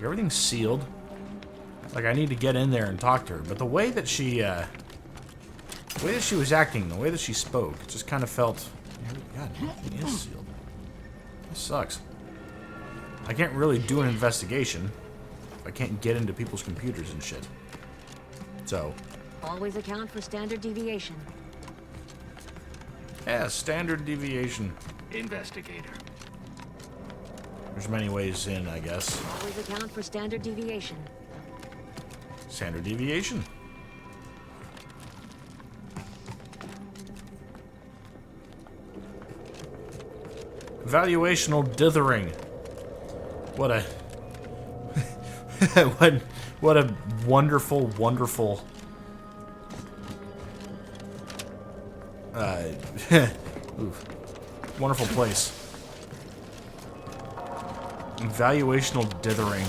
everything's sealed. Like, I need to get in there and talk to her. But the way that she was acting, the way that she spoke, it just kind of felt... God, everything is sealed. This sucks. I can't really do an investigation if I can't get into people's computers and shit. So... Always account for standard deviation. Yeah, standard deviation. Investigator. There's many ways in, I guess. Always account for standard deviation. Standard deviation. Evaluational dithering. What a... what a wonderful, wonderful... oof. Wonderful place. Evaluational dithering.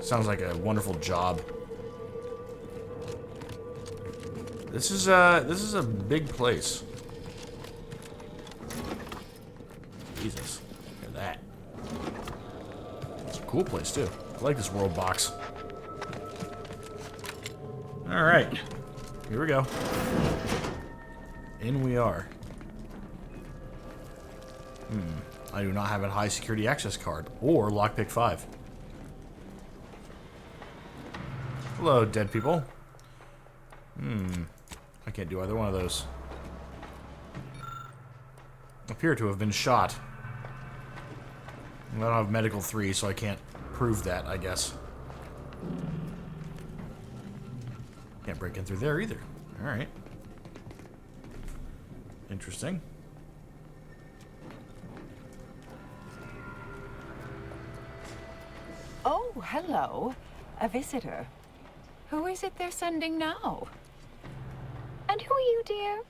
Sounds like a wonderful job. This is a big place. Jesus, look at that. It's a cool place too. I like this world box. All right, here we go. In we are. I do not have a high security access card or lockpick 5. Hello, dead people. I can't do either one of those. Appear to have been shot. I don't have medical 3, so I can't prove that, I guess. Can't break in through there either. Alright. Interesting. Oh, hello. A visitor. Who is it they're sending now? And who are you, dear?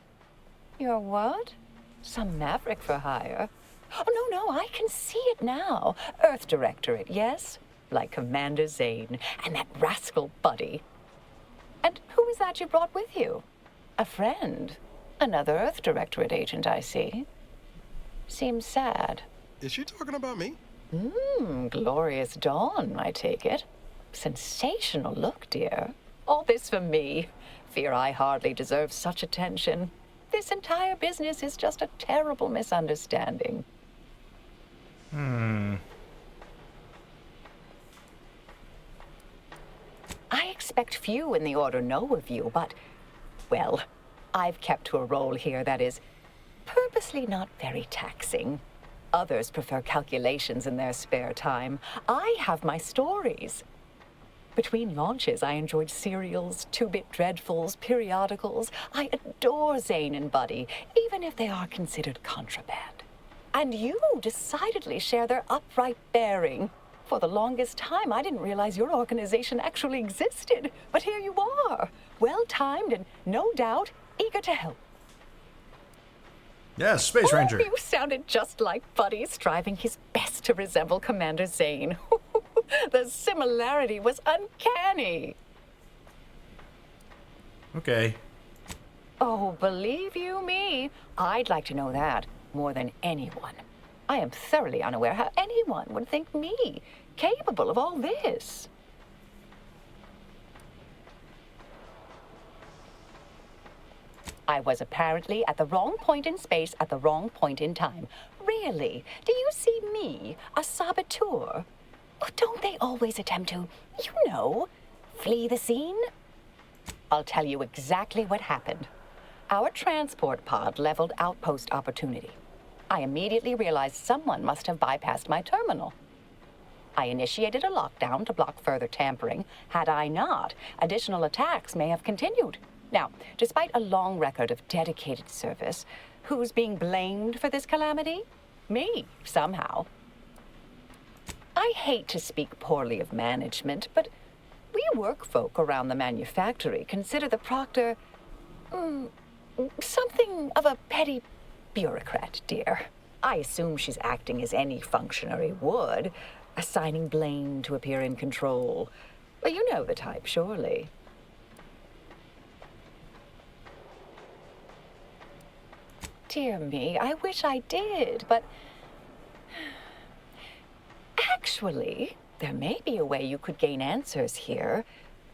You're what? Some maverick for hire? Oh, no, I can see it now. Earth Directorate, yes? Like Commander Zane and that rascal Buddy. And who is that you brought with you? A friend? Another Earth Directorate agent, I see. Seems sad. Is she talking about me? Glorious dawn, I take it. Sensational look, dear. All this for me. Fear I hardly deserve such attention. This entire business is just a terrible misunderstanding. I expect few in the Order know of you, but, well, I've kept to a role here that is purposely not very taxing. Others prefer calculations in their spare time. I have my stories. Between launches, I enjoyed serials, two-bit dreadfuls, periodicals. I adore Zane and Buddy, even if they are considered contraband. And you decidedly share their upright bearing. For the longest time, I didn't realize your organization actually existed. But here you are, well-timed and, no doubt, eager to help. Yes, Space Ranger. You sounded just like Buddy, striving his best to resemble Commander Zane. The similarity was uncanny. Okay. Oh, believe you me, I'd like to know that more than anyone. I am thoroughly unaware how anyone would think me capable of all this. I was apparently at the wrong point in space at the wrong point in time. Really? Do you see me, a saboteur? Oh, don't they always attempt to, flee the scene? I'll tell you exactly what happened. Our transport pod leveled outpost opportunity. I immediately realized someone must have bypassed my terminal. I initiated a lockdown to block further tampering. Had I not, additional attacks may have continued. Now, despite a long record of dedicated service, who's being blamed for this calamity? Me, somehow. I hate to speak poorly of management, but we work folk around the manufactory consider the proctor something of a petty bureaucrat, dear. I assume she's acting as any functionary would, assigning blame to appear in control. Well, you know the type, surely. Dear me, I wish I did, but... Actually, There may be a way you could gain answers here.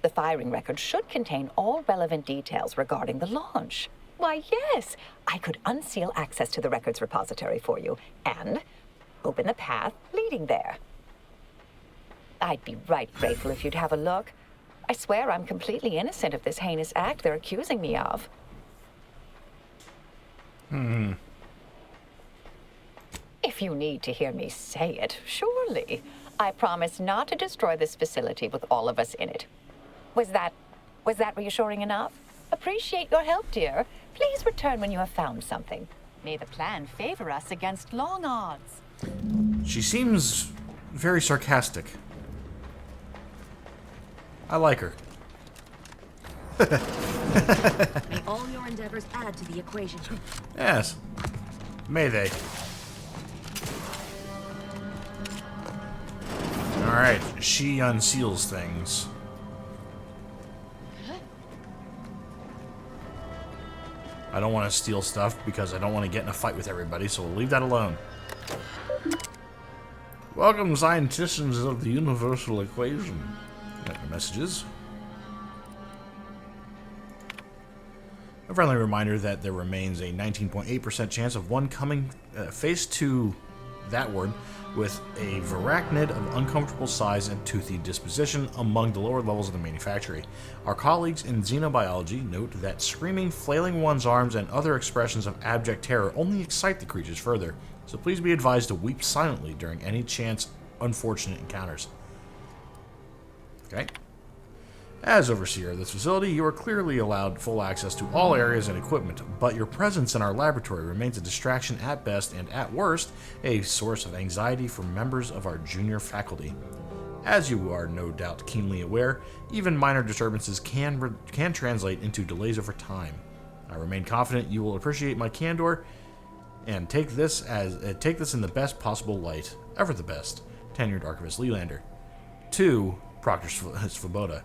The firing record should contain all relevant details regarding the launch. Why, yes, I could unseal access to the records repository for you and open the path leading there. I'd be right grateful if you'd have a look. I swear I'm completely innocent of this heinous act they're accusing me of. If you need to hear me say it, surely. I promise not to destroy this facility with all of us in it. Was that reassuring enough? Appreciate your help, dear. Please return when you have found something. May the plan favor us against long odds. She seems very sarcastic. I like her. May all your endeavors add to the equation. Yes. May they. Alright, she unseals things. I don't want to steal stuff because I don't want to get in a fight with everybody, so we'll leave that alone. Welcome, scientists of the universal equation. Messages. A friendly reminder that there remains a 19.8% chance of one coming face to that word with a varachnid of uncomfortable size and toothy disposition among the lower levels of the manufactory. Our colleagues in xenobiology note that screaming, flailing one's arms, and other expressions of abject terror only excite the creatures further, so please be advised to weep silently during any chance unfortunate encounters. Okay. As overseer of this facility, you are clearly allowed full access to all areas and equipment, but your presence in our laboratory remains a distraction at best and, at worst, a source of anxiety for members of our junior faculty. As you are no doubt keenly aware, even minor disturbances can translate into delays over time. I remain confident you will appreciate my candor and take this in the best possible light. Ever the best. Tenured Archivist Leelander. 2. Proctor Svoboda.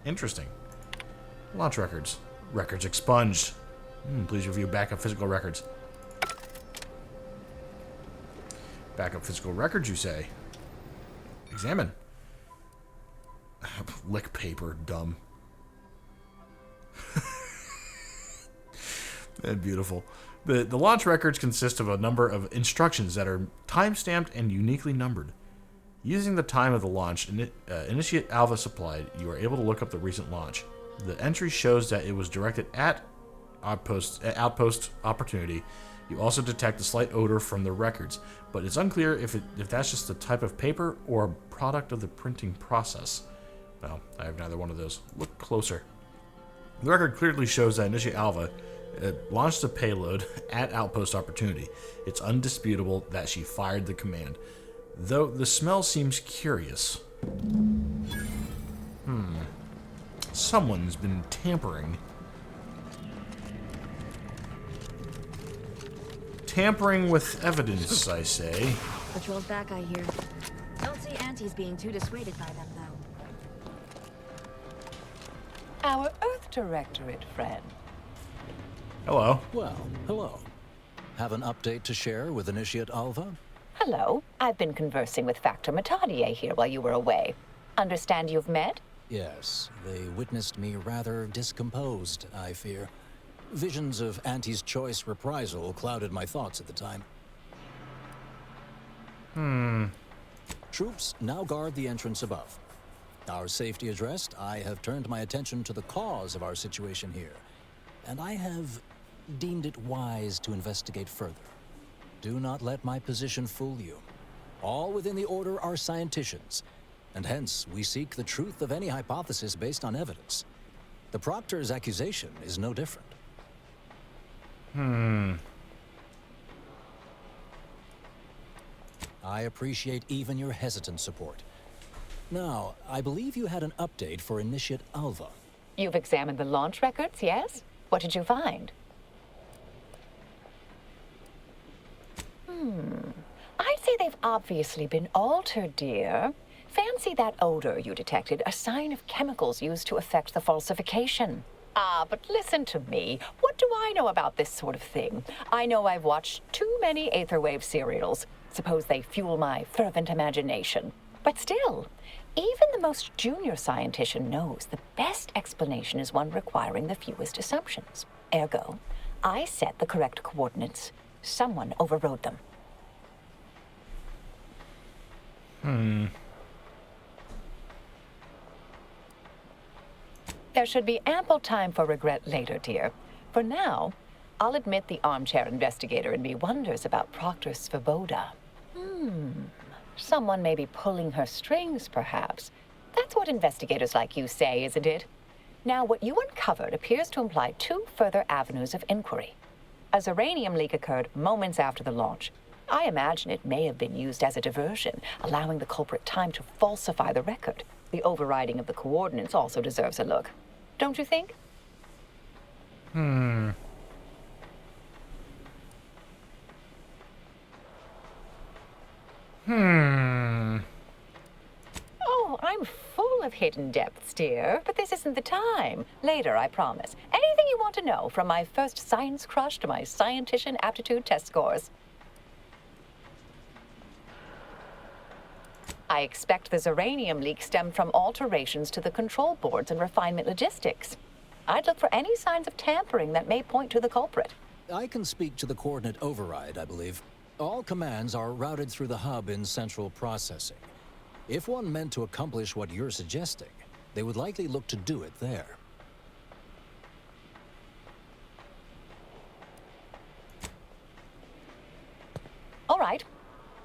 Interesting. Launch records. Records expunged. Please review backup physical records. Backup physical records, you say? Examine. Lick paper, dumb. Beautiful. The launch records consist of a number of instructions that are time-stamped and uniquely numbered. Using the time of the launch Initiate Alpha supplied, you are able to look up the recent launch. The entry shows that it was directed at Outpost Opportunity. You also detect a slight odor from the records, but it's unclear if that's just the type of paper or a product of the printing process. Well, I have neither one of those. Look closer. The record clearly shows that Initiate Alpha launched the payload at Outpost Opportunity. It's undisputable that she fired the command. Though the smell seems curious. Someone's been tampering. Tampering with evidence, I say. Patrol's back, I hear. Don't see Auntie's being too dissuaded by them, though. Our Earth Directorate friend. Hello. Well, hello. Have an update to share with Initiate Alva? Hello. I've been conversing with Factor Matadier here while you were away. Understand you've met? Yes, they witnessed me rather discomposed, I fear. Visions of Auntie's choice reprisal clouded my thoughts at the time. Troops now guard the entrance above. Our safety addressed, I have turned my attention to the cause of our situation here, and I have deemed it wise to investigate further. Do not let my position fool you. All within the Order are scienticians, and hence we seek the truth of any hypothesis based on evidence. The Proctor's accusation is no different. I appreciate even your hesitant support. Now, I believe you had an update for Initiate Alva. You've examined the launch records, yes? What did you find? I'd say they've obviously been altered, dear. Fancy that odor you detected, a sign of chemicals used to effect the falsification. Ah, but listen to me. What do I know about this sort of thing? I know I've watched too many Aetherwave serials. Suppose they fuel my fervent imagination. But still, even the most junior scientist knows the best explanation is one requiring the fewest assumptions. Ergo, I set the correct coordinates. Someone overrode them. There should be ample time for regret later, dear. For now, I'll admit the armchair investigator in me wonders about Proctor Svoboda. Someone may be pulling her strings, perhaps. That's what investigators like you say, isn't it? Now, what you uncovered appears to imply two further avenues of inquiry. A uranium leak occurred moments after the launch. I imagine it may have been used as a diversion, allowing the culprit time to falsify the record. The overriding of the coordinates also deserves a look. Don't you think? Oh, I'm full of hidden depths, dear, but this isn't the time. Later, I promise. Anything you want to know, from my first science crush to my scientician aptitude test scores. I expect the uranium leak stemmed from alterations to the control boards and refinement logistics. I'd look for any signs of tampering that may point to the culprit. I can speak to the coordinate override, I believe. All commands are routed through the hub in central processing. If one meant to accomplish what you're suggesting, they would likely look to do it there. All right.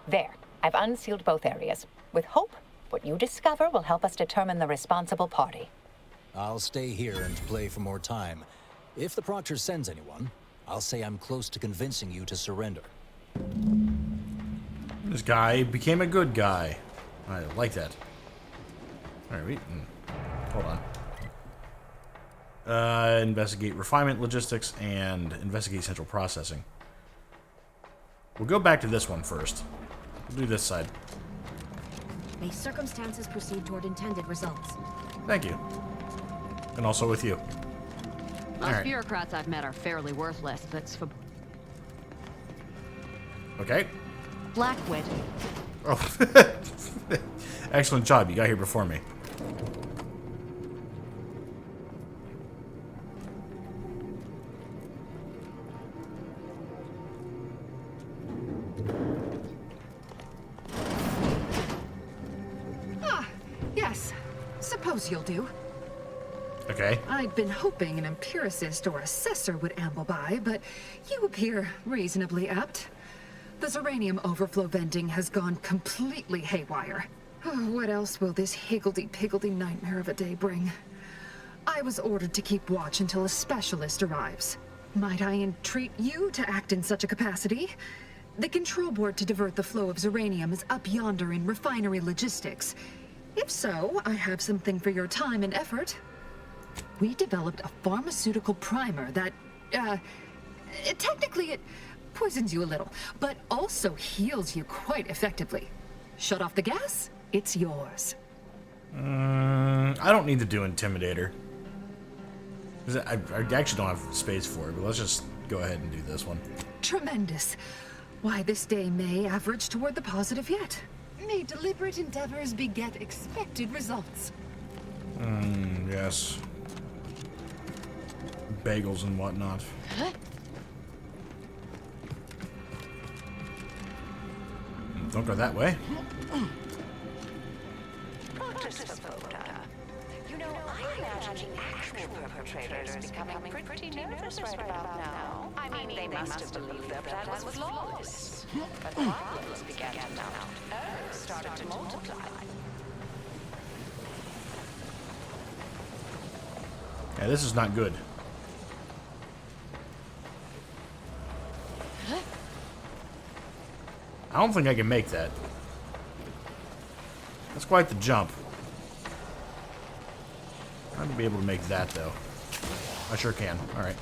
There. I've unsealed both areas. With hope, what you discover will help us determine the responsible party. I'll stay here and play for more time. If the Proctor sends anyone, I'll say I'm close to convincing you to surrender. This guy became a good guy. I like that. Alright, hold on. Investigate refinement logistics and investigate central processing. We'll go back to this one first. We'll do this side. May circumstances proceed toward intended results. Thank you. And also with you. Most bureaucrats I've met are fairly worthless, but Okay. Blackwit. Oh. Excellent job. You got here before me. Yes. Suppose you'll do. Okay. I'd been hoping an empiricist or assessor would amble by, but you appear reasonably apt. The uranium overflow venting has gone completely haywire. Oh, what else will this higgledy-piggledy nightmare of a day bring? I was ordered to keep watch until a specialist arrives. Might I entreat you to act in such a capacity? The control board to divert the flow of uranium is up yonder in refinery logistics. If so, I have something for your time and effort. We developed a pharmaceutical primer that, technically it poisons you a little, but also heals you quite effectively. Shut off the gas, it's yours. I don't need to do Intimidator. 'Cause I actually don't have space for it, but let's just go ahead and do this one. Tremendous. Why, this day may average toward the positive yet. May deliberate endeavors beget expected results. Yes. Bagels and whatnot. Don't go that way. Proctor Svoboda. You know, I imagine the actual perpetrators becoming pretty nervous right about now. I mean, they must have believed their plan was flawless. But problems began to mount. Earth started to multiply. Yeah, this is not good. I don't think I can make that. That's quite the jump. I'm gonna be able to make that, though. I sure can. Alright.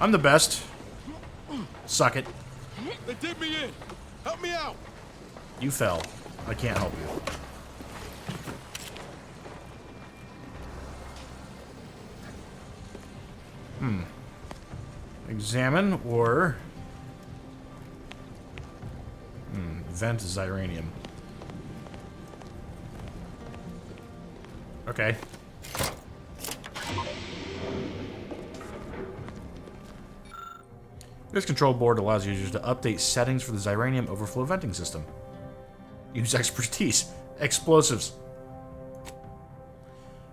I'm the best. Suck it. They did me in. Help me out. You fell. I can't help you. Examine or... vent is uranium. Okay. This control board allows users to update settings for the Xyranium overflow venting system. Use expertise. Explosives.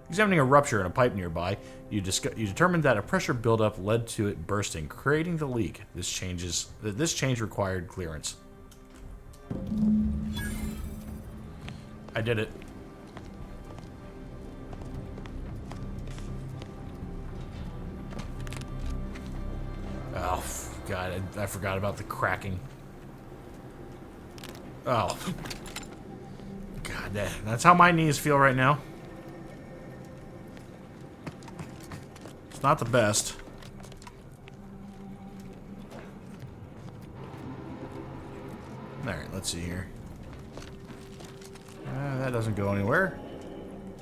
Examining a rupture in a pipe nearby, you determined that a pressure buildup led to it bursting, creating the leak. This change required clearance. I did it. Oh, God, I forgot about the cracking. Oh. God, that's how my knees feel right now. It's not the best. Alright, let's see here. That doesn't go anywhere.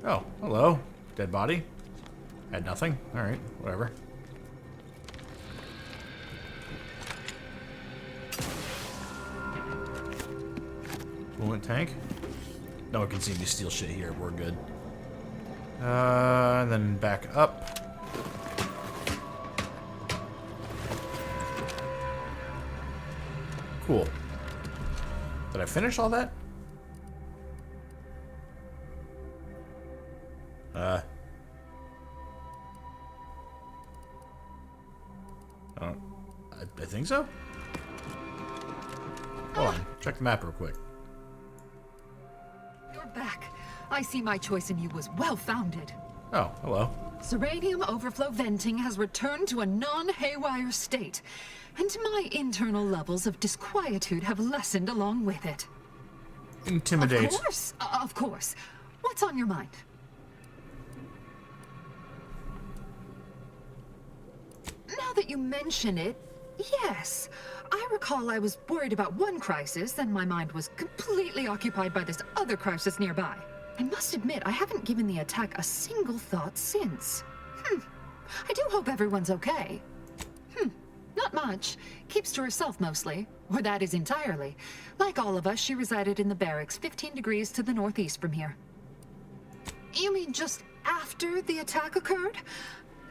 Oh, hello. Dead body. Had nothing. Alright, whatever. Coolant tank. No one can see me steal shit here. We're good. And then back up. Cool. Did I finish all that? I think so. Hold on. Check the map real quick. You're back. I see my choice in you was well-founded. Oh, hello. Xyranium overflow venting has returned to a non-haywire state, and my internal levels of disquietude have lessened along with it. Intimidate. Of course. What's on your mind? Now that you mention it, yes. I recall I was worried about one crisis, and my mind was completely occupied by this other crisis nearby. I must admit, I haven't given the attack a single thought since. I do hope everyone's okay. Not much. Keeps to herself mostly. Or that is entirely. Like all of us, she resided in the barracks 15 degrees to the northeast from here. You mean just after the attack occurred?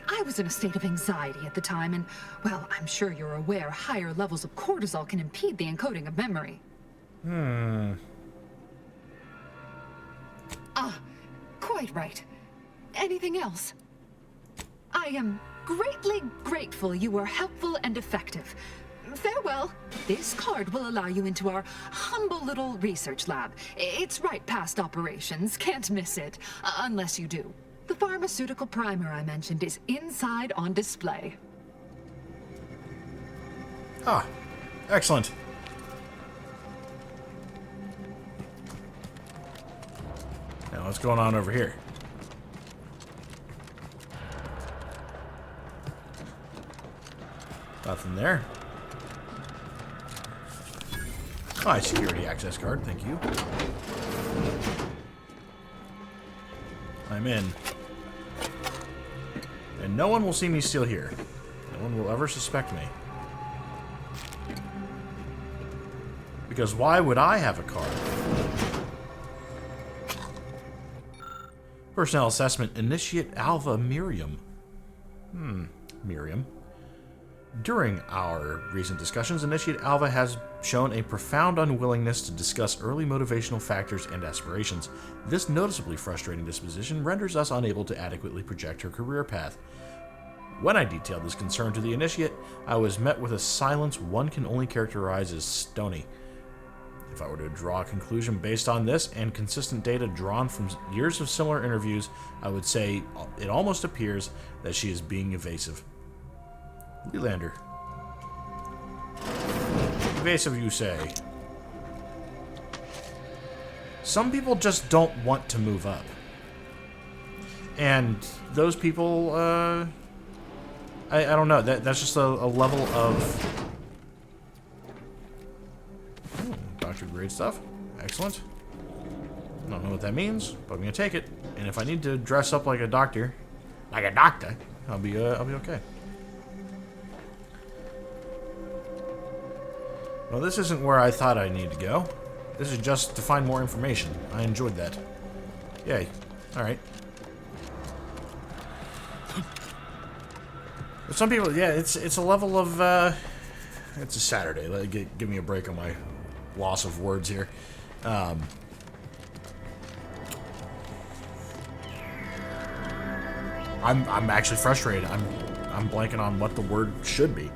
I was in a state of anxiety at the time, and, well, I'm sure you're aware higher levels of cortisol can impede the encoding of memory. Quite right. Anything else? I am greatly grateful you were helpful and effective. Farewell. This card will allow you into our humble little research lab. It's right past operations. Can't miss it. Unless you do. The pharmaceutical primer I mentioned is inside on display. Ah, excellent. Now, what's going on over here? Nothing there. Oh, security access card, thank you. I'm in. And no one will see me steal here. No one will ever suspect me. Because why would I have a card? Personnel assessment, Initiate Alva Miriam. Miriam. During our recent discussions, Initiate Alva has shown a profound unwillingness to discuss early motivational factors and aspirations. This noticeably frustrating disposition renders us unable to adequately project her career path. When I detailed this concern to the Initiate, I was met with a silence one can only characterize as stony. If I were to draw a conclusion based on this and consistent data drawn from years of similar interviews, I would say it almost appears that she is being evasive. Leelander. Evasive, you say. Some people just don't want to move up. And those people, I don't know. That's just a level of... Doctor grade stuff. Excellent. I don't know what that means, but I'm going to take it. And if I need to dress up like a doctor, I'll be okay. Well, this isn't where I thought I need to go. This is just to find more information. I enjoyed that. Yay. Alright. Some people, yeah, it's a level of, it's a Saturday. Give me a break on my loss of words here. I'm actually frustrated. I'm blanking on what the word should be.